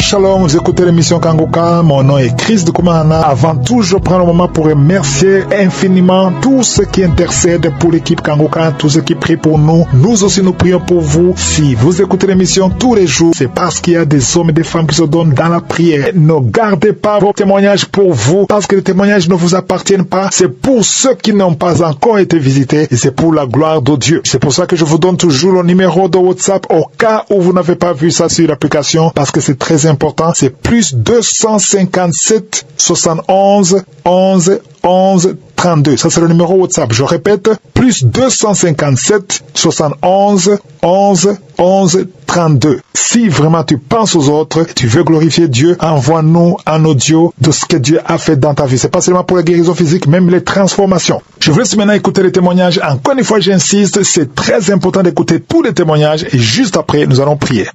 Shalom, vous écoutez l'émission Kangoka, mon nom est Chris de Koumana. Avant tout, je prends le moment pour remercier infiniment tous ceux qui intercèdent pour l'équipe Kangoka, tous ceux qui prient pour nous. Nous aussi, nous prions pour vous. Si vous écoutez l'émission tous les jours, c'est parce qu'il y a des hommes et des femmes qui se donnent dans la prière. Ne gardez pas vos témoignages pour vous, parce que les témoignages ne vous appartiennent pas. C'est pour ceux qui n'ont pas encore été visités et c'est pour la gloire de Dieu. C'est pour ça que je vous donne toujours le numéro de WhatsApp au cas où vous n'avez pas vu ça sur l'application, parce que c'est très important. C'est plus 257 71 11 11 32. Ça, c'est le numéro WhatsApp. Je répète, plus 257 71 11 11 32. Si vraiment tu penses aux autres, tu veux glorifier Dieu, envoie-nous un audio de ce que Dieu a fait dans ta vie. C'est pas seulement pour la guérison physique, même les transformations. Je vous laisse maintenant écouter les témoignages. Encore une fois, j'insiste, c'est très important d'écouter tous les témoignages et juste après, nous allons prier.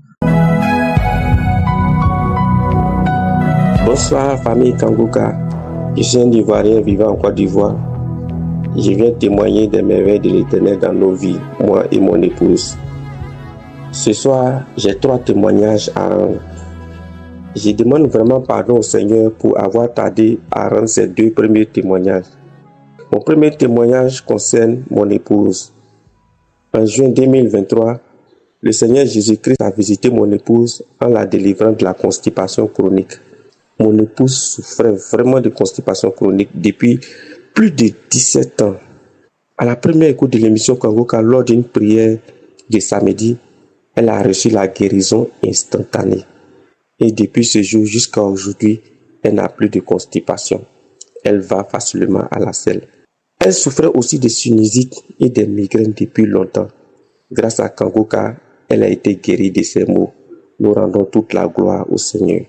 Bonsoir famille Kangoka, je suis un Ivoirien vivant en Côte d'Ivoire. Je viens témoigner des merveilles de l'Éternel dans nos vies, moi et mon épouse. Ce soir, j'ai 3 témoignages à rendre. Je demande vraiment pardon au Seigneur pour avoir tardé à rendre ces 2 premiers témoignages. Mon premier témoignage concerne mon épouse. En juin 2023, le Seigneur Jésus-Christ a visité mon épouse en la délivrant de la constipation chronique. Mon épouse souffrait vraiment de constipation chronique depuis plus de 17 ans. À la première écoute de l'émission Kangoka, lors d'une prière de samedi, elle a reçu la guérison instantanée. Et depuis ce jour jusqu'à aujourd'hui, elle n'a plus de constipation. Elle va facilement à la selle. Elle souffrait aussi de sinusite et des migraines depuis longtemps. Grâce à Kangoka, elle a été guérie de ses maux. Nous rendons toute la gloire au Seigneur.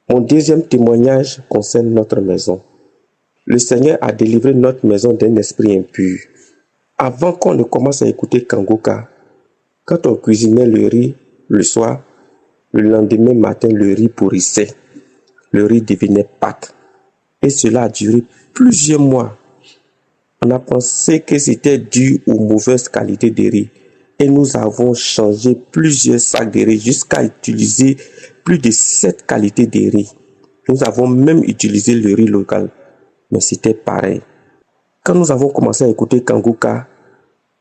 Mon deuxième témoignage concerne notre maison. Le Seigneur a délivré notre maison d'un esprit impur. Avant qu'on ne commence à écouter Kangoka, quand on cuisinait le riz le soir, le lendemain matin, le riz pourrissait. Le riz devenait pâte. Et cela a duré plusieurs mois. On a pensé que c'était dû aux mauvaises qualités de riz. Et nous avons changé plusieurs sacs de riz jusqu'à utiliser plus de 7 qualités de riz. Nous avons même utilisé le riz local, mais c'était pareil. Quand nous avons commencé à écouter Kangoka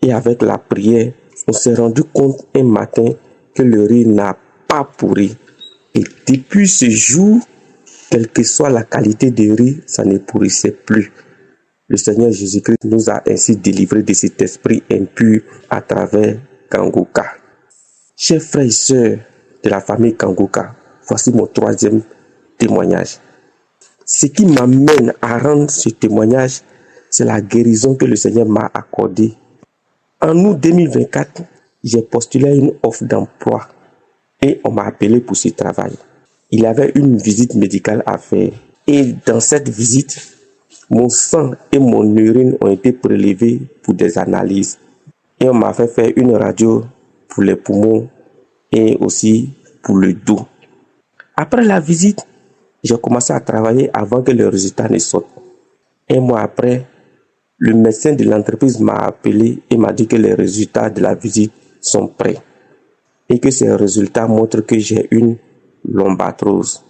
et avec la prière, on s'est rendu compte un matin que le riz n'a pas pourri. Et depuis ce jour, quelle que soit la qualité de riz, ça ne pourrissait plus. Le Seigneur Jésus-Christ nous a ainsi délivrés de cet esprit impur à travers Kangoka. Chers frères et sœurs de la famille Kangoka, voici mon 3e témoignage. Ce qui m'amène à rendre ce témoignage, c'est la guérison que le Seigneur m'a accordée. En août 2024, j'ai postulé à une offre d'emploi et on m'a appelé pour ce travail. Il y avait une visite médicale à faire et dans cette visite, mon sang et mon urine ont été prélevés pour des analyses. Et on m'a fait faire une radio pour les poumons et aussi pour le dos. Après la visite, j'ai commencé à travailler avant que les résultats ne sortent. Un mois après, le médecin de l'entreprise m'a appelé et m'a dit que les résultats de la visite sont prêts. Et que ces résultats montrent que j'ai une lombatrose,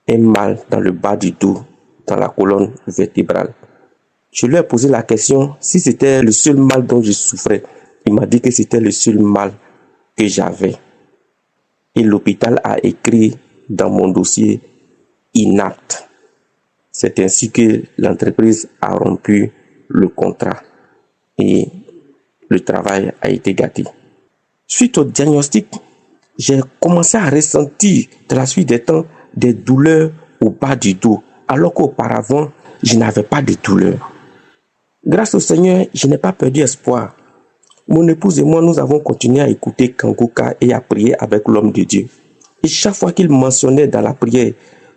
un mal dans le bas du dos, dans la colonne vertébrale. Je lui ai posé la question si c'était le seul mal dont je souffrais. Il m'a dit que c'était le seul mal que j'avais. Et l'hôpital a écrit dans mon dossier inapte. C'est ainsi que l'entreprise a rompu le contrat et le travail a été gâté. Suite au diagnostic, j'ai commencé à ressentir de la suite des temps des douleurs au bas du dos, alors qu'auparavant, je n'avais pas de douleur. Grâce au Seigneur, je n'ai pas perdu espoir. Mon épouse et moi, nous avons continué à écouter Kangoka et à prier avec l'homme de Dieu. Et chaque fois qu'il mentionnait dans la prière,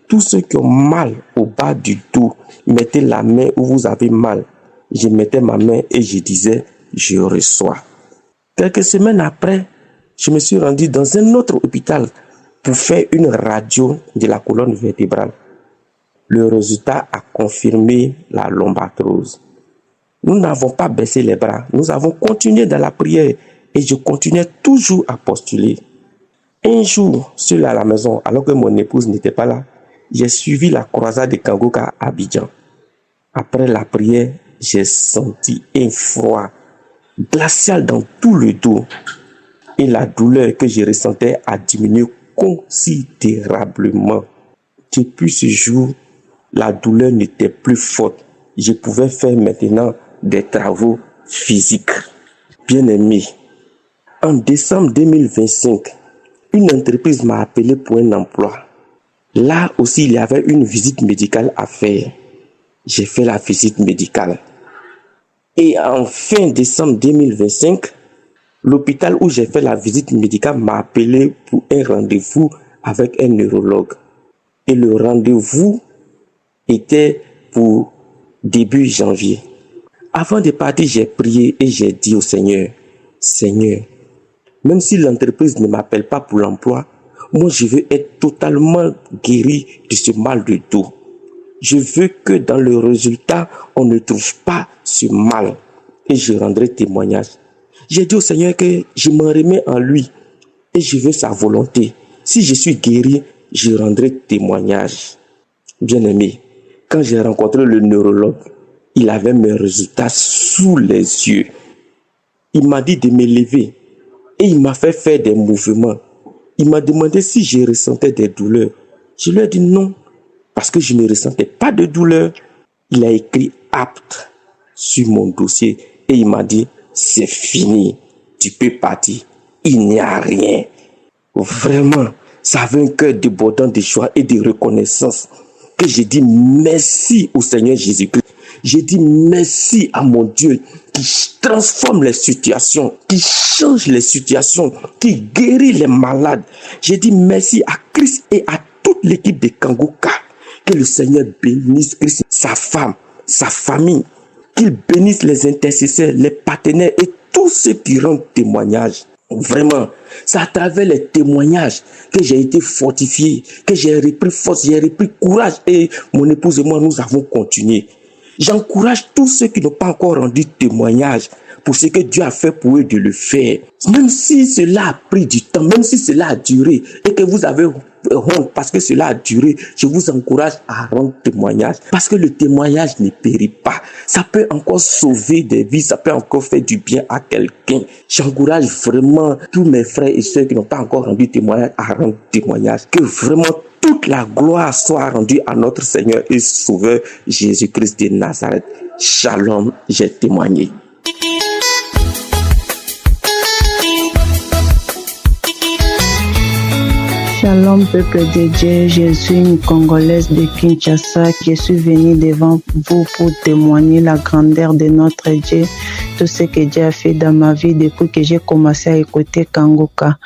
tous ceux qui ont mal au bas du dos, mettez la main où vous avez mal. Je mettais ma main et je disais, je reçois. Quelques semaines après, je me suis rendu dans un autre hôpital pour faire une radio de la colonne vertébrale. Le résultat a confirmé la lombatrose. Nous n'avons pas baissé les bras. Nous avons continué dans la prière et je continuais toujours à postuler. Un jour, seul à la maison, alors que mon épouse n'était pas là, j'ai suivi la croisade de Kangoka à Abidjan. Après la prière, j'ai senti un froid glacial dans tout le dos et la douleur que je ressentais a diminué considérablement. Depuis ce jour, la douleur n'était plus forte. Je pouvais faire maintenant des travaux physiques. Bien-aimé, en décembre 2025, une entreprise m'a appelé pour un emploi. Là aussi, il y avait une visite médicale à faire. J'ai fait la visite médicale. Et en fin décembre 2025, l'hôpital où j'ai fait la visite médicale m'a appelé pour un rendez-vous avec un neurologue. Et le rendez-vous était pour début janvier. Avant de partir, j'ai prié et j'ai dit au Seigneur, Seigneur, même si l'entreprise ne m'appelle pas pour l'emploi, moi je veux être totalement guéri de ce mal de dos. Je veux que dans le résultat, on ne trouve pas ce mal. Et je rendrai témoignage. J'ai dit au Seigneur que je m'en remets en lui. Et je veux sa volonté. Si je suis guéri, je rendrai témoignage. Bien-aimé, quand j'ai rencontré le neurologue, il avait mes résultats sous les yeux. Il m'a dit de me lever. Et il m'a fait faire des mouvements. Il m'a demandé si je ressentais des douleurs. Je lui ai dit non. Parce que je ne ressentais pas de douleur, il a écrit apte sur mon dossier et il m'a dit c'est fini, tu peux partir, il n'y a rien. Vraiment, ça avait un cœur débordant de joie et de reconnaissance que j'ai dit merci au Seigneur Jésus-Christ. J'ai dit merci à mon Dieu qui transforme les situations, qui change les situations, qui guérit les malades. J'ai dit merci à Christ et à toute l'équipe de Kangoka. Que le Seigneur bénisse Christ, sa femme, sa famille. Qu'il bénisse les intercesseurs, les partenaires et tous ceux qui rendent témoignage. Vraiment, c'est à travers les témoignages que j'ai été fortifié, que j'ai repris force, j'ai repris courage et mon épouse et moi, nous avons continué. J'encourage tous ceux qui n'ont pas encore rendu témoignage pour ce que Dieu a fait pour eux de le faire. Même si cela a pris du temps, même si cela a duré et que vous avez honte parce que cela a duré, je vous encourage à rendre témoignage parce que le témoignage ne périt pas. Ça peut encore sauver des vies, ça peut encore faire du bien à quelqu'un. J'encourage vraiment tous mes frères et ceux qui n'ont pas encore rendu témoignage à rendre témoignage. Que vraiment toute la gloire soit rendue à notre Seigneur et Sauveur Jésus-Christ de Nazareth. Shalom, j'ai témoigné. Shalom, peuple de Dieu, je suis une Congolaise de Kinshasa. Je suis venue devant vous pour témoigner la grandeur de notre Dieu, tout ce que Dieu a fait dans ma vie depuis que j'ai commencé à écouter Kangoka.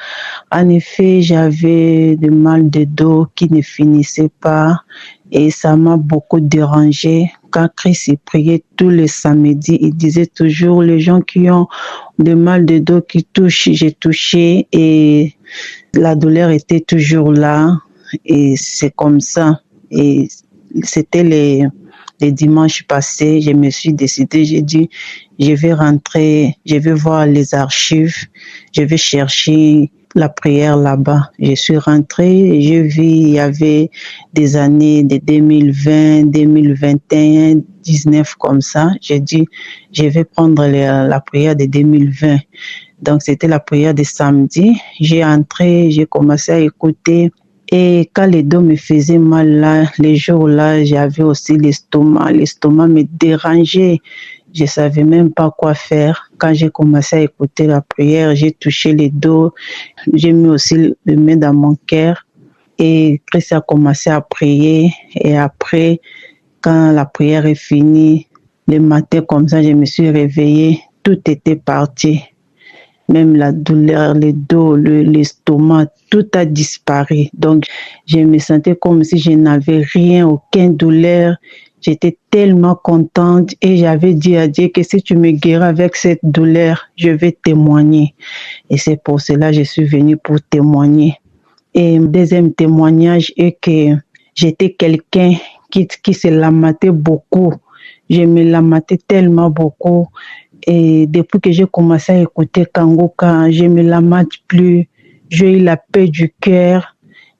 En effet, j'avais du mal de dos qui ne finissait pas et ça m'a beaucoup dérangé. Quand Christ priait tous les samedis, il disait toujours les gens qui ont du mal de dos qui touchent, j'ai touché et la douleur était toujours là et c'est comme ça. Et c'était les dimanches passés, je me suis décidée, j'ai dit, je vais rentrer, je vais voir les archives, je vais chercher la prière là-bas. Je suis rentrée, j'ai vu, il y avait des années de 2020, 2021, 19 comme ça. J'ai dit, je vais prendre la prière de 2020. Donc, c'était la prière de samedi. J'ai entré, j'ai commencé à écouter. Et quand les dos me faisaient mal là, les jours-là, j'avais aussi l'estomac. L'estomac me dérangeait. Je savais même pas quoi faire. Quand j'ai commencé à écouter la prière, j'ai touché les dos. J'ai mis aussi le main dans mon cœur. Et Christ a commencé à prier. Et après, quand la prière est finie, le matin comme ça, je me suis réveillée. Tout était parti. Même la douleur, le dos, l'estomac, tout a disparu. Donc, je me sentais comme si je n'avais rien, aucune douleur. J'étais tellement contente et j'avais dit à Dieu que si tu me guéris avec cette douleur, je vais témoigner. Et c'est pour cela que je suis venue pour témoigner. Et le deuxième témoignage est que j'étais quelqu'un qui se lamentait beaucoup. Je me lamentais tellement beaucoup. Et depuis que j'ai commencé à écouter Kangoka, je ne me lamente plus. j'ai eu la paix du cœur.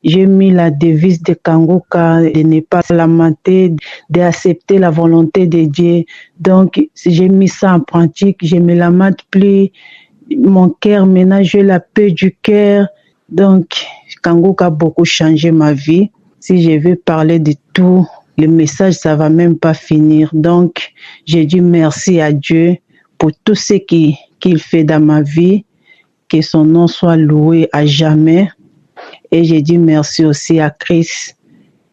J'ai mis la devise de Kangoka de ne pas lamenter, d'accepter la volonté de Dieu. Donc, si j'ai mis ça en pratique, je ne me lamente plus. Mon cœur, maintenant, j'ai la paix du cœur. Donc, Kangoka a beaucoup changé ma vie. Si je veux parler de tout, le message, ça ne va même pas finir. Donc, j'ai dit merci à Dieu pour tout ce qu'il fait dans ma vie. Que son nom soit loué à jamais. Et j'ai dit merci aussi à Christ.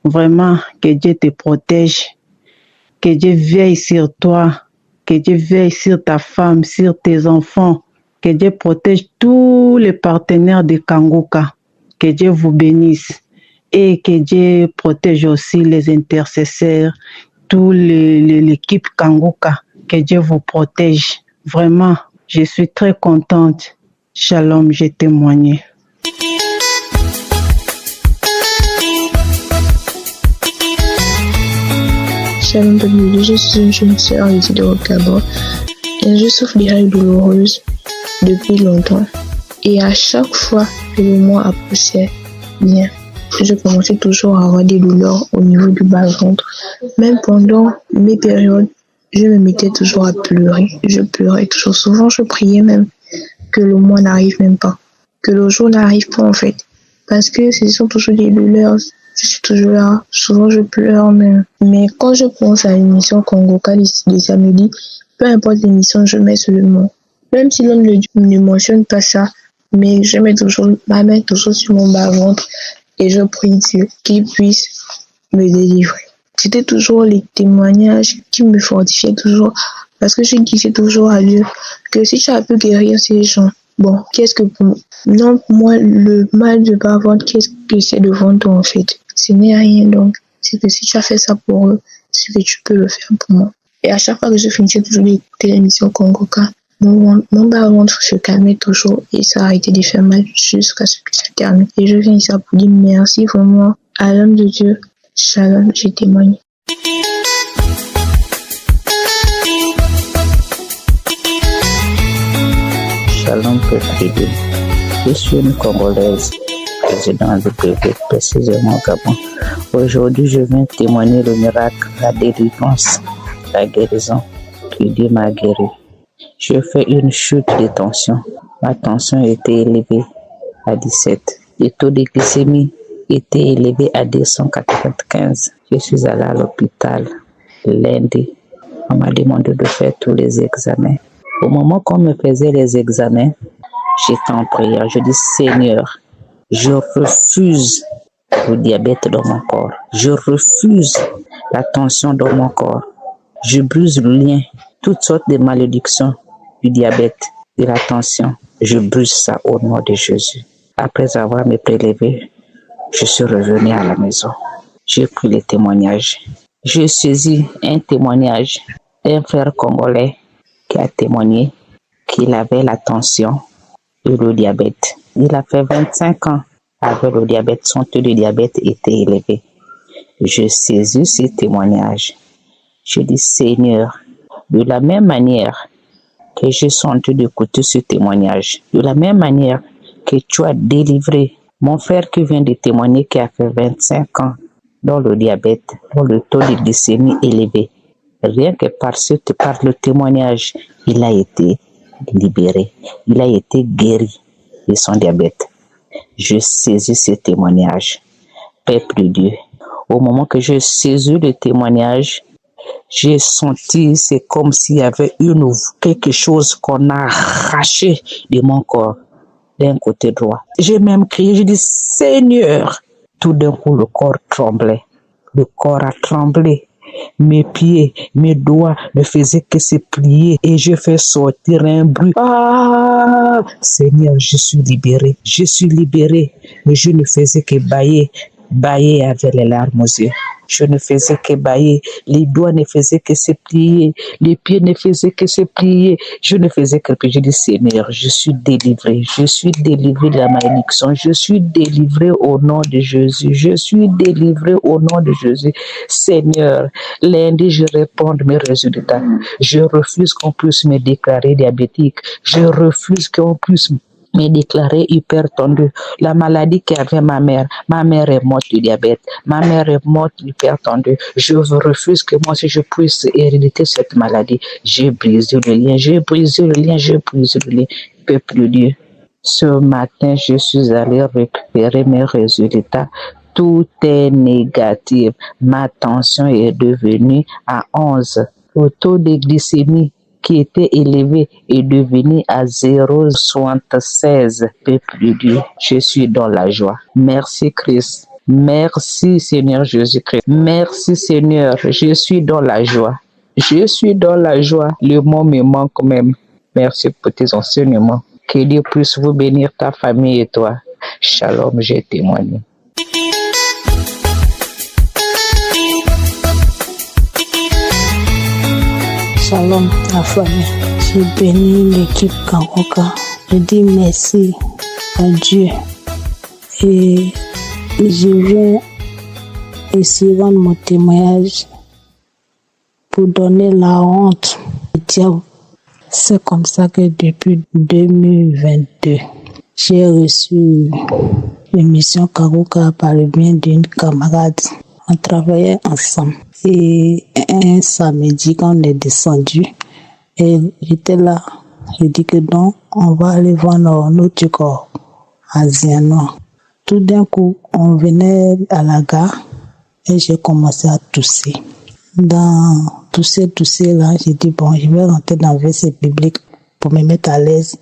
Vraiment, que Dieu te protège. Que Dieu veille sur toi. Que Dieu veille sur ta femme, sur tes enfants. Que Dieu protège tous les partenaires de Kangoka. Que Dieu vous bénisse. Et que Dieu protège aussi les intercesseurs, toute l'équipe Kangoka. Que Dieu vous protège. Vraiment, je suis très contente. Shalom, j'ai témoigné. Shalom, peuple, je suis une jeune sœur ici de Rocabo et je souffre des règles douloureuses depuis longtemps. Et à chaque fois que le mois approchait, bien, je commençais toujours à avoir des douleurs au niveau du bas-ventre. Même pendant mes périodes, je me mettais toujours à pleurer. Je pleurais toujours. Souvent, je priais même que le mois n'arrive même pas, que le jour n'arrive pas en fait. Parce que ce sont toujours des douleurs. Je suis toujours là. Souvent, je pleure même. Mais quand je pense à l'émission Kangoka les samedis, peu importe l'émission, je mets seulement. Même si l'homme ne mentionne pas ça, mais je mets toujours ma main toujours sur mon bas-ventre et je prie Dieu qu'il puisse me délivrer. C'était toujours les témoignages qui me fortifiaient toujours. Parce que je disais toujours à Dieu que si tu as pu guérir ces gens, bon, qu'est-ce que pour non, moi, le mal de bas-ventre, qu'est-ce que c'est devant toi en fait? Ce n'est rien donc. C'est que si tu as fait ça pour eux, c'est que tu peux le faire pour moi. Et à chaque fois que je finissais toujours d'écouter l'émission Kangoka, mon bas-ventre se calmait toujours et ça arrêtait de faire mal jusqu'à ce que ça termine. Et je viens ici pour dire merci vraiment à l'homme de Dieu. Shalom, j'ai témoigné. Shalom, peuple. Je suis une Congolaise, résidente de Québec, précisément au Gabon. Aujourd'hui, je viens témoigner le miracle, la délivrance, la guérison que Dieu m'a guéri. Je fais une chute de tension. Ma tension était élevée à 17. Le taux de glycémie était élevé à 295. Je suis allé à l'hôpital lundi. On m'a demandé de faire tous les examens. Au moment qu'on me faisait les examens, j'étais en prière. Je dis, Seigneur, je refuse le diabète dans mon corps. Je refuse la tension dans mon corps. Je brise le lien, toutes sortes de malédictions du diabète, de la tension. Je brise ça au nom de Jésus. Après avoir me prélevé, je suis revenu à la maison. J'ai pris les témoignages. J'ai saisi un témoignage d'un frère congolais qui a témoigné qu'il avait la tension et le diabète. Il a fait 25 ans avec le diabète. Son taux de diabète était élevé. Je saisis ces témoignages. Je dis, Seigneur, de la même manière que j'ai senti d'écouter ce témoignage, de la même manière que tu as délivré mon frère qui vient de témoigner qui a fait 25 ans dans le diabète, dans le taux de glycémie élevé. Rien que par le témoignage, il a été libéré, il a été guéri de son diabète. Je saisis ce témoignage. Peuple de Dieu, au moment que je saisis le témoignage, j'ai senti, c'est comme s'il y avait quelque chose qu'on a arraché de mon corps, d'un côté droit. J'ai même crié, j'ai dit, Seigneur! Tout d'un coup, le corps tremblait. Le corps a tremblé. Mes pieds, mes doigts ne faisaient que se plier et je fais sortir un bruit. Ah! Seigneur, je suis libéré. Je suis libéré. Mais je ne faisais que bâiller avec les larmes aux yeux. Je ne faisais que bâiller. Les doigts ne faisaient que se plier. Les pieds ne faisaient que se plier. Je ne faisais que je dis, Seigneur, je suis délivré. Je suis délivré de la malédiction. Je suis délivré au nom de Jésus. Je suis délivré au nom de Jésus. Seigneur, lundi, je réponds de mes résultats. Je refuse qu'on puisse me déclarer diabétique. Je refuse qu'on puisse me déclarer hypertendu. La maladie qu'avait ma mère est morte du diabète, ma mère est morte hypertendue. Je refuse que moi aussi je puisse hériter cette maladie. J'ai brisé le lien, j'ai brisé le lien, j'ai brisé le lien. Peuple de Dieu, ce matin, je suis allé récupérer mes résultats. Tout est négatif. Ma tension est devenue à 11. Le taux de glycémie qui était élevé est devenu à 0,76. Peuple de Dieu, je suis dans la joie. Merci Christ. Merci Seigneur Jésus-Christ. Merci Seigneur, je suis dans la joie. Je suis dans la joie. Le mot me manque même. Merci pour tes enseignements. Que Dieu puisse vous bénir, ta famille et toi. Shalom, j'ai témoigné. Shalom, la famille. Je bénis l'équipe Kangoka. Je dis merci à Dieu. Et je viens ici rendre mon témoignage pour donner la honte au diable. C'est comme ça que depuis 2022, j'ai reçu l'émission Kangoka par le bien d'une camarade. On travaillait ensemble. Et un samedi, quand on est descendu, et j'étais là, j'ai dit que non, on va aller voir notre corps asiano. Tout d'un coup, on venait à la gare et j'ai commencé à tousser. Dans tousser là, j'ai dit bon, je vais rentrer dans le verset biblique pour me mettre à l'aise.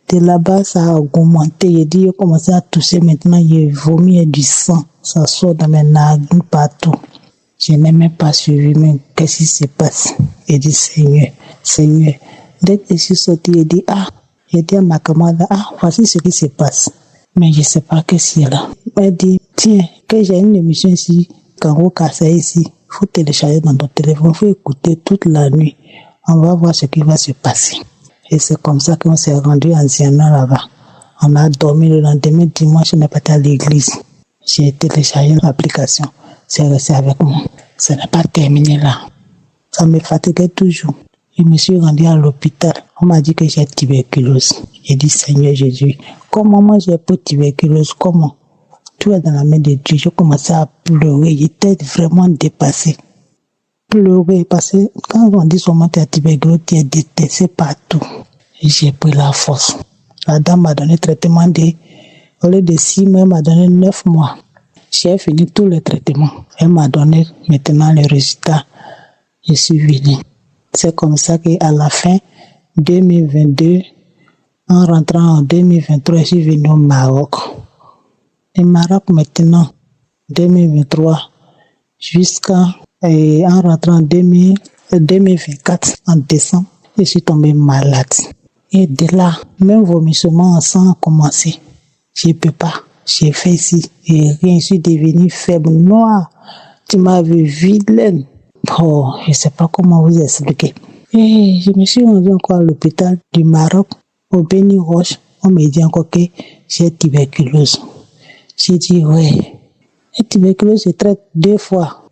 De là-bas, ça a augmenté. J'ai dit, j'ai commencé à tousser maintenant, j'ai vomi du sang. Ça sort dans mes narines partout. Je n'ai même pas suivi, mais qu'est-ce qui se passe? J'ai dit, Seigneur. Dès que je suis sorti, j'ai dit à ma camarade, voici ce qui se passe. Mais je ne sais pas qu'est-ce qu'il y a là. Elle dit, tiens, que j'ai une émission ici, Kangoka, c'est ici. Il faut télécharger dans ton téléphone, il faut écouter toute la nuit. On va voir ce qui va se passer. Et c'est comme ça qu'on s'est rendu anciennement là-bas. On a dormi le lendemain, dimanche, on est parti à l'église. J'ai téléchargé l'application. C'est resté avec moi. Ça n'est pas terminé là. Ça me fatiguait toujours. Je me suis rendu à l'hôpital. On m'a dit que j'ai tuberculose. J'ai dit, Seigneur Jésus, comment moi j'ai pas tuberculose? Comment? Tout est dans la main de Dieu. J'ai commencé à pleurer. J'étais vraiment dépassé. Pleurer parce que quand on dit seulement que tu as tuberculose, tu es détesté partout. Et j'ai pris la force. La dame m'a donné traitement au lieu de 6 mois, elle m'a donné 9 mois. J'ai fini tous les traitements. Elle m'a donné maintenant les résultats. Je suis venu. C'est comme ça qu'à la fin 2022, en rentrant en 2023, je suis venu au Maroc. Le Maroc maintenant, 2023, jusqu'en rentrant en 2024, en décembre, je suis tombé malade. Et de là, même vomissement en sang a commencé. Je ne peux pas. J'ai fait ici et rien, je suis devenu faible, noir. Tu m'as vu vilaine. Oh, je ne sais pas comment vous expliquer. Et je me suis rendu encore à l'hôpital du Maroc, au Béni Roche. On m'a dit encore que j'ai tuberculose. J'ai dit, ouais. Et tuberculose, je traite 2 fois.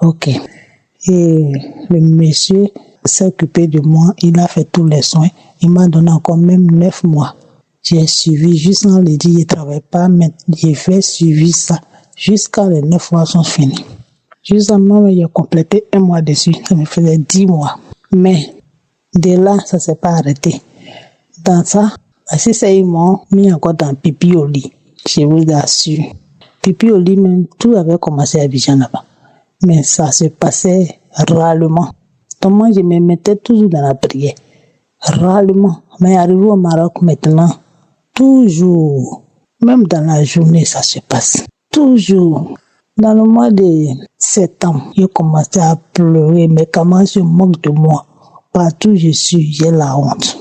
Ok. Et le monsieur s'est occupé de moi. Il a fait tous les soins. Il m'a donné encore même 9 mois. J'ai suivi, juste en le dit, je ne travaille pas, mais j'ai fait suivi ça. Jusqu'à les 9 mois sont finis. Justement, j'ai complété 1 mois dessus. Ça me faisait 10 mois. Mais, de là, ça ne s'est pas arrêté. Dans ça, si c'est ils m'ont mis encore dans pipi au lit. Je vous assure. Pipi au lit, même, tout avait commencé à Abidjan là-bas. Mais ça se passait rarement. Donc moi, je me mettais toujours dans la prière. Rarement. Mais arrivé au Maroc maintenant, toujours, même dans la journée, ça se passe. Toujours. Dans le mois de septembre, j'ai commencé à pleurer, mais comment je moque de moi. Partout où je suis, j'ai la honte.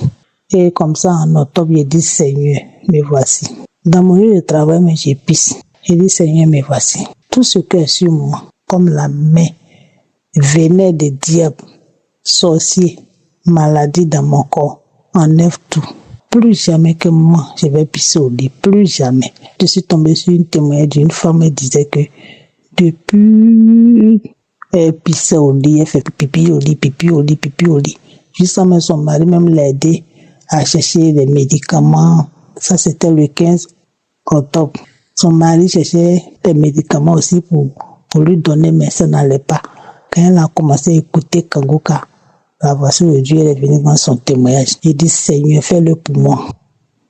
Et comme ça, en octobre, j'ai dit, Seigneur, me voici. Dans mon lieu de travail, mais j'ai pisse. J'ai dit, Seigneur, me voici. Tout ce qui est sur moi, comme la main, venait des diables, sorciers, maladies dans mon corps, enlève tout. Plus jamais que moi, je vais pisser au lit. Plus jamais. Je suis tombée sur une témoignage d'une femme qui disait que depuis elle pissait au lit, elle fait pipi au lit, pipi au lit, pipi au lit. Jusqu'à même son mari même l'a aidé à chercher des médicaments Ça, c'était le 15 octobre. Son mari cherchait des médicaments aussi pour lui donner, mais ça n'allait pas. Quand elle a commencé à écouter Kangoka, la voici le Dieu est venu dans son témoignage. Il dit, Seigneur, fais-le pour moi.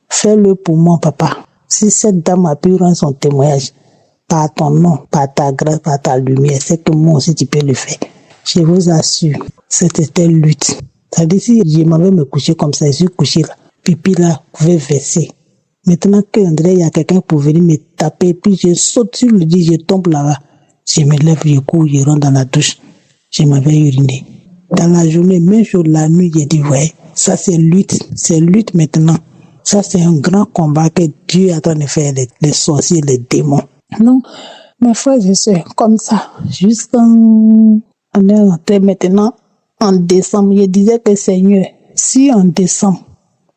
Fais-le pour moi, papa. Si cette dame a pu rendre son témoignage, par ton nom, par ta grâce, par ta lumière, c'est que moi aussi tu peux le faire. Je vous assure, c'était lutte. C'est-à-dire, si je m'avais me coucher comme ça, je suis couché là, pipi là, pouvait verser. Maintenant qu'André, il y a quelqu'un pour venir me taper, puis je saute sur le lit, je tombe là-bas. Je me lève, je cours, je rentre dans la douche. Je m'avais uriné. Dans la journée, même jour, la nuit, j'ai dit, ouais, ça c'est lutte maintenant. Ça c'est un grand combat que Dieu est en train de faire, les sorciers, les démons. Non, mes frères et sœurs, comme ça, on est rentré maintenant en décembre. Je disais que Seigneur, si en décembre,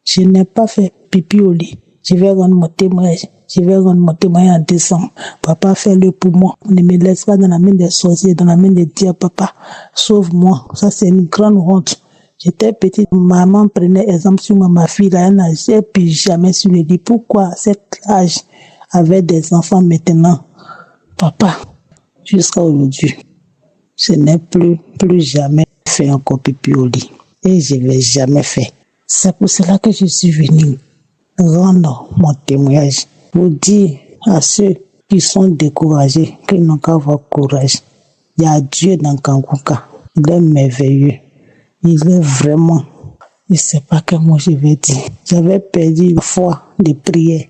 je n'ai pas fait pipi au lit, je vais rendre mon témoignage. Je vais rendre mon témoignage en décembre. Papa, fais-le pour moi. Ne me laisse pas dans la main des sorciers, dans la main des diables, papa. Sauve-moi. Ça, c'est une grande honte. J'étais petite, maman prenait exemple sur ma fille, là, elle n'a plus jamais su le dire. Pourquoi à cet âge, avec des enfants maintenant, papa, jusqu'à aujourd'hui, je n'ai plus jamais fait encore pipi au lit. Et je ne vais jamais faire. C'est pour cela que je suis venue rendre mon témoignage pour dire à ceux qui sont découragés qu'ils n'ont qu'à avoir courage. Il y a Dieu dans Kangoka. Il est merveilleux. Il est vraiment. Je ne sais pas quel mot je vais dire. J'avais perdu la foi de prière.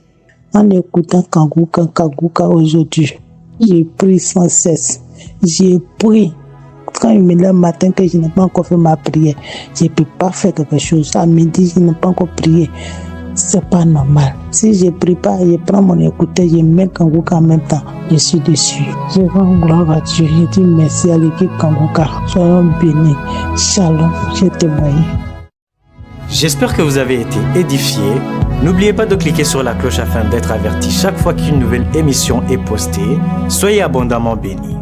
En écoutant Kangoka aujourd'hui, j'ai pris sans cesse. J'ai pris. Quand il me lève le matin que je n'ai pas encore fait ma prière, je ne peux pas faire quelque chose. À midi, je n'ai pas encore prié. C'est pas normal. Si je prie pas, je prends mon écouteur, je mets Kangoka en même temps. Je suis dessus. Je rends gloire à Dieu. Je dis merci à l'équipe Kangoka. Soyons bénis. Shalom. Je témoigne. J'espère que vous avez été édifiés. N'oubliez pas de cliquer sur la cloche afin d'être averti chaque fois qu'une nouvelle émission est postée. Soyez abondamment bénis.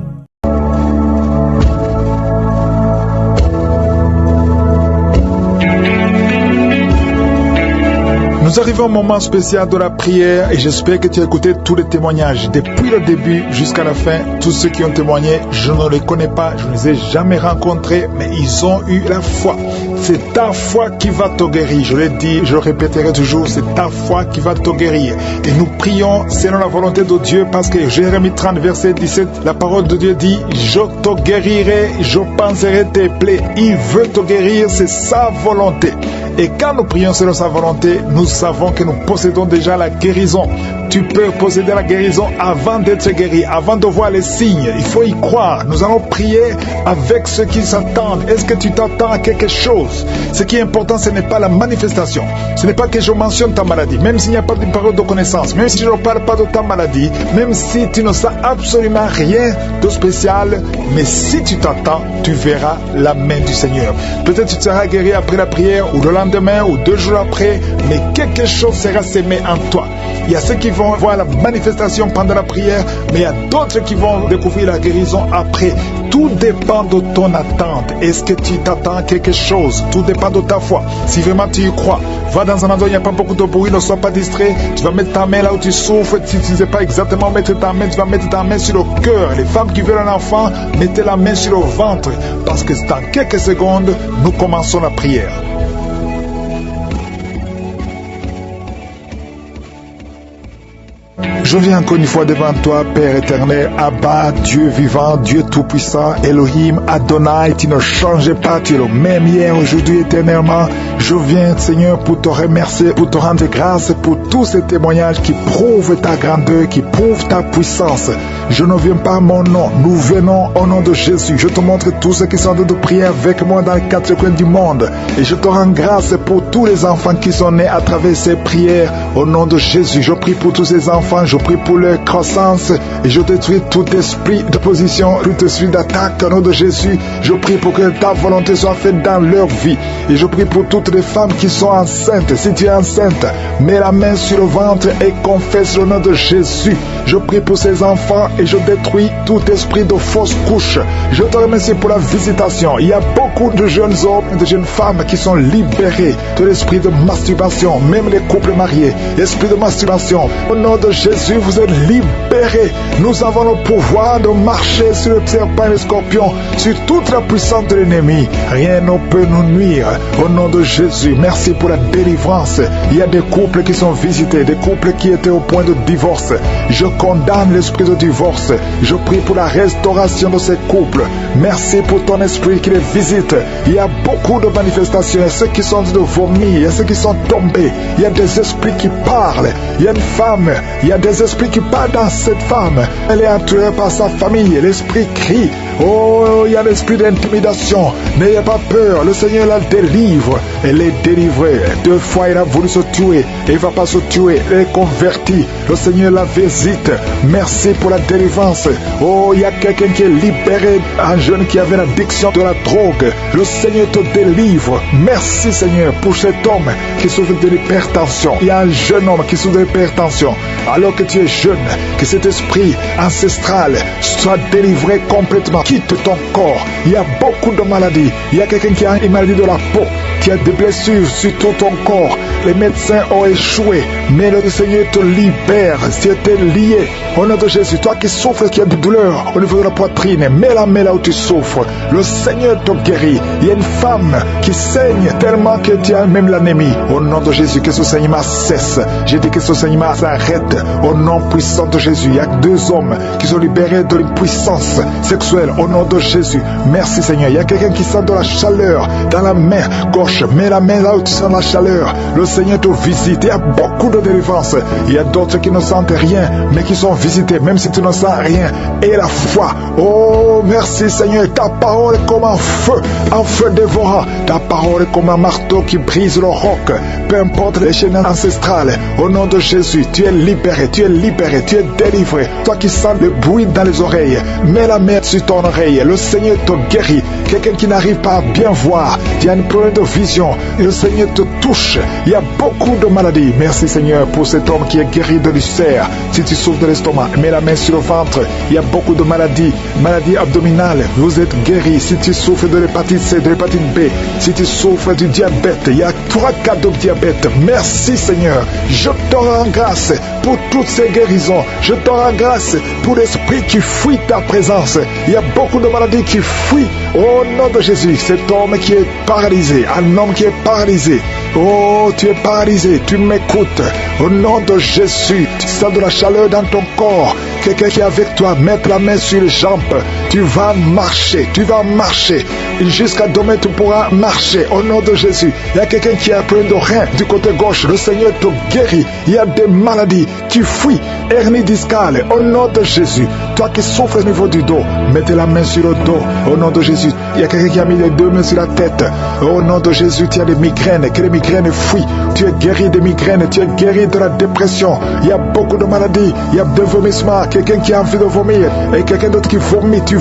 Nous arrivons au moment spécial de la prière et j'espère que tu as écouté tous les témoignages depuis le début jusqu'à la fin. Tous ceux qui ont témoigné, je ne les connais pas, je ne les ai jamais rencontrés, mais ils ont eu la foi. C'est ta foi qui va te guérir. Je l'ai dit, je le répéterai toujours, c'est ta foi qui va te guérir. Et nous prions selon la volonté de Dieu parce que Jérémie 30, verset 17, la parole de Dieu dit, je te guérirai, je panserai tes plaies. Il veut te guérir, c'est sa volonté. Et quand nous prions selon sa volonté, nous savons que nous possédons déjà la guérison. Tu peux posséder la guérison avant d'être guéri, avant de voir les signes. Il faut y croire. Nous allons prier avec ceux qui s'attendent. Est-ce que tu t'attends à quelque chose? Ce qui est important, ce n'est pas la manifestation. Ce n'est pas que je mentionne ta maladie, même s'il n'y a pas de parole de connaissance, même si je ne parle pas de ta maladie, même si tu ne sais absolument rien de spécial, mais si tu t'attends, tu verras la main du Seigneur. Peut-être tu seras guéri après la prière, ou le lendemain, ou 2 jours après, mais quelque chose sera sémé en toi. Il y a ceux qui vont voir la manifestation pendant la prière, mais il y a d'autres qui vont découvrir la guérison après. Tout dépend de ton attente. Est-ce que tu t'attends à quelque chose? Tout dépend de ta foi. Si vraiment tu y crois, va dans un endroit où il n'y a pas beaucoup de bruit, ne sois pas distrait. Tu vas mettre ta main là où tu souffres. Si tu ne sais pas exactement mettre ta main, tu vas mettre ta main sur le cœur. Les femmes qui veulent un enfant, mettez la main sur le ventre. Parce que dans quelques secondes, nous commençons la prière. Je viens encore une fois devant toi, Père éternel, Abba, Dieu vivant, Dieu tout-puissant, Elohim, Adonai, tu ne changes pas, tu es le même hier, aujourd'hui, éternellement. Je viens, Seigneur, pour te remercier, pour te rendre grâce pour tous ces témoignages qui prouvent ta grandeur, qui prouvent ta puissance. Je ne viens pas à mon nom, nous venons au nom de Jésus. Je te montre tous ceux qui sont en train de prier avec moi dans les 4 coins du monde. Et je te rends grâce pour tous les enfants qui sont nés à travers ces prières au nom de Jésus. Je prie pour tous ces enfants, je prie pour leur croissance et je détruis tout esprit d'opposition, tout esprit d'attaque au nom de Jésus. Je prie pour que ta volonté soit faite dans leur vie. Et je prie pour toutes les femmes qui sont enceintes. Si tu es enceinte, mets la main sur le ventre et confesse le nom de Jésus. Je prie pour ces enfants et je détruis tout esprit de fausse couche. Je te remercie pour la visitation. Il y a beaucoup de jeunes hommes et de jeunes femmes qui sont libérés de l'esprit de masturbation, même les couples mariés. L'esprit de masturbation, au nom de Jésus, vous êtes libérés. Nous avons le pouvoir de marcher sur le serpent et le scorpion, sur toute la puissance de l'ennemi. Rien ne peut nous nuire. Au nom de Jésus, merci pour la délivrance. Il y a des couples qui sont visités, des couples qui étaient au point de divorce. Je condamne l'esprit de divorce. Je prie pour la restauration de ces couples. Merci pour ton esprit qui les visite. Il y a beaucoup de manifestations. Il y a ceux qui sont de vomir, il y a ceux qui sont tombés. Il y a des esprits qui parlent. Il y a une femme, il y a des esprits qui parlent dans cette femme. Elle est entourée par sa famille. L'esprit crie. Oh, il y a l'esprit d'intimidation. N'ayez pas peur, le Seigneur la délivre. Elle est délivrée. 2 fois, il a voulu se tuer. Il ne va pas se tuer. Elle est convertie. Le Seigneur la visite. Merci pour la délivrance. Oh, il y a quelqu'un qui est libéré. Un jeune qui avait l'addiction de la drogue. Le Seigneur te délivre. Merci, Seigneur, pour cet homme qui souffre de l'hypertension. Il y a un jeune homme qui souffre de l'hypertension. Alors que tu es jeune, que cet esprit ancestral soit délivré complètement. Quitte ton corps. Il y a beaucoup de maladies. Il y a quelqu'un qui a une maladie de la peau, qui a des blessures sur tout ton corps. Les médecins ont échoué, mais le Seigneur te libère. Si tu es lié au nom de Jésus, toi qui souffres, qui as des douleurs au niveau de la poitrine, mets la main là où tu souffres. Le Seigneur te guérit. Il y a une femme qui saigne tellement que tu as même l'anémie. Au nom de Jésus, que ce saignement cesse. J'ai dit que ce saignement s'arrête. Au nom puissant de Jésus, il y a 2 hommes qui sont libérés de l'impuissance sexuelle. Au nom de Jésus, merci Seigneur. Il y a quelqu'un qui sent de la chaleur dans la main gauche. Mets la main là où tu sens la chaleur. Le Seigneur te visite. Il y a beaucoup de délivrance. Il y a d'autres qui ne sentent rien, mais qui sont visités, même si tu ne sens rien. Et la foi. Oh, merci Seigneur. Ta parole est comme un feu dévorant. Ta parole est comme un marteau qui brise le roc. Peu importe les chaînes ancestrales. Au nom de Jésus, tu es libéré, tu es libéré, tu es délivré. Toi qui sens le bruit dans les oreilles, mets la main sur ton oreille. Le Seigneur te guérit. Quelqu'un qui n'arrive pas à bien voir, il y a un problème de vision. Le Seigneur te touche. Il y a beaucoup de maladies. Merci Seigneur pour cet homme qui est guéri de l'ulcère. Si tu souffres de l'estomac, mets la main sur le ventre. Il y a beaucoup de maladies. Maladies abdominales. Vous êtes guéri. Si tu souffres de l'hépatite C, de l'hépatite B, si tu souffres du diabète, il y a 3 cas de diabète. Merci Seigneur. Je te rends grâce pour toutes ces guérisons. Je te rends grâce pour l'esprit qui fuit ta présence. Il y a beaucoup de maladies qui fuient. Au nom de Jésus, cet homme qui est paralysé, un homme qui est paralysé. Oh, tu es paralysé, tu m'écoutes. Au nom de Jésus, tu sens de la chaleur dans ton corps. Quelqu'un qui est avec toi, mets la main sur les jambes. Tu vas marcher, tu vas marcher. Jusqu'à demain, tu pourras marcher. Au nom de Jésus, il y a quelqu'un qui a plein de reins du côté gauche. Le Seigneur te guérit. Il y a des maladies qui fuient. Hernie discale. Au nom de Jésus, toi qui souffres au niveau du dos, mettez la main sur le dos. Au nom de Jésus, il y a quelqu'un qui a mis les 2 mains sur la tête. Au nom de Jésus, tu as des migraines. Que les migraines fuient. Tu es guéri des migraines. Tu es guéri de la dépression. Il y a beaucoup de maladies. Il y a des vomissements. Quelqu'un qui a envie de vomir. Et quelqu'un d'autre qui vomit. Tu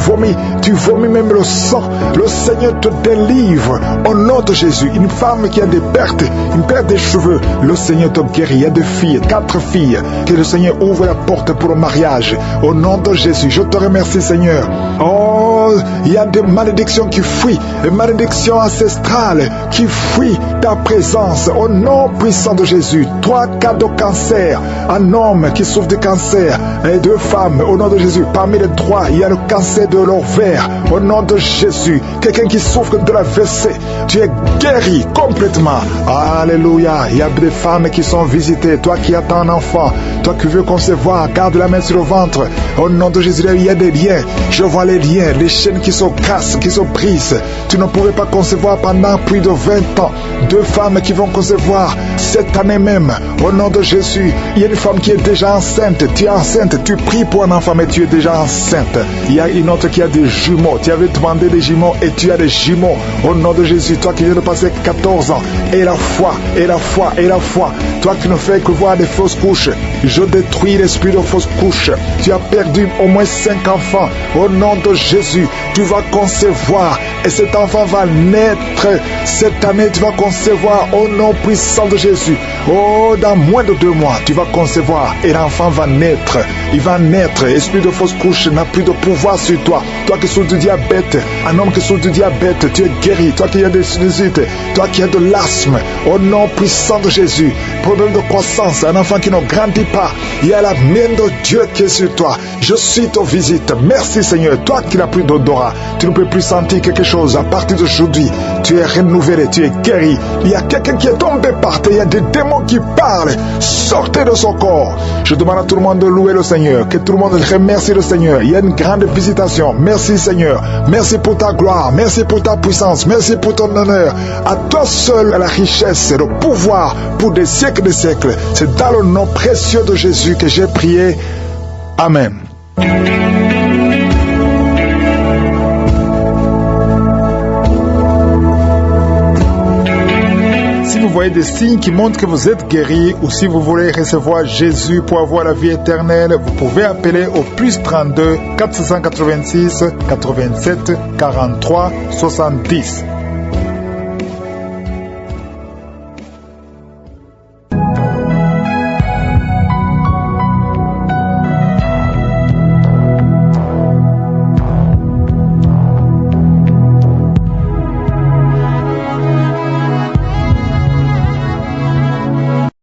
vomis même le sang. Le Seigneur te délivre. Au nom de Jésus, une femme qui a des pertes, une perte des cheveux, le Seigneur te guérit. Il y a 2 filles, 4 filles. Que le Seigneur ouvre la porte pour le mariage. Au nom de Jésus, je te remercie Seigneur. Oh, il y a des malédictions qui fuient. Des malédictions ancestrales qui fuient ta présence. Au nom puissant de Jésus. 3 cas de cancer. Un homme qui souffre de cancer et 2 femmes. Au nom de Jésus. Parmi les 3, il y a le cancer de l'ovaire. Au nom de Jésus. Quelqu'un qui souffre de la WC. Tu es guéri complètement. Alléluia. Il y a des femmes qui sont visitées. Toi qui attends un enfant. Toi qui veux concevoir. Garde la main sur le ventre. Au nom de Jésus, il y a des liens. Je vois les liens. Les chaînes qui se cassent, qui se brisent. Tu ne pouvais pas concevoir pendant plus de 20 ans. 2 femmes qui vont concevoir cette année même. Au nom de Jésus. Il y a une femme qui est déjà enceinte. Tu es enceinte. Tu pries pour un enfant, mais tu es déjà enceinte. Il y a une autre qui a des jumeaux. Tu avais demandé des jumeaux et tu as des jumeaux. Au nom de Jésus, toi qui viens de passer 14 ans. Et la foi, et la foi, et la foi. Toi qui ne fais que voir des fausses couches, je détruis l'esprit de fausses couches. Tu as perdu au moins 5 enfants. Au nom de Jésus, tu vas concevoir et cet enfant va naître. Cette année, tu vas concevoir au nom puissant de Jésus. Oh, dans moins de 2 mois, tu vas concevoir et l'enfant va naître. Il va naître. Esprit de fausse couche n'a plus de pouvoir sur toi. Toi qui souffres du diabète, un homme qui souffre du diabète, tu es guéri. Toi qui as des sinusites, toi qui as de l'asthme, au nom puissant de Jésus. Problème de croissance, un enfant qui ne grandit pas, il y a la main de Dieu qui est sur toi. Je suis ta visite. Merci Seigneur. Toi qui n'as plus d'odorat, tu ne peux plus sentir quelque chose. À partir d'aujourd'hui, tu es renouvelé, tu es guéri. Il y a quelqu'un qui est tombé par terre, il y a des démons qui parlent. Sortez de son corps. Je demande à tout le monde de louer le Seigneur, que tout le monde remercie le Seigneur. Il y a une grande visitation. Merci Seigneur. Merci pour ta gloire. Merci pour ta puissance. Merci pour ton honneur. À toi seul la richesse et le pouvoir pour des siècles et des siècles. C'est dans le nom précieux de Jésus que j'ai prié. Amen. Si vous voyez des signes qui montrent que vous êtes guéri ou si vous voulez recevoir Jésus pour avoir la vie éternelle, vous pouvez appeler au plus 32 486 87 43 70.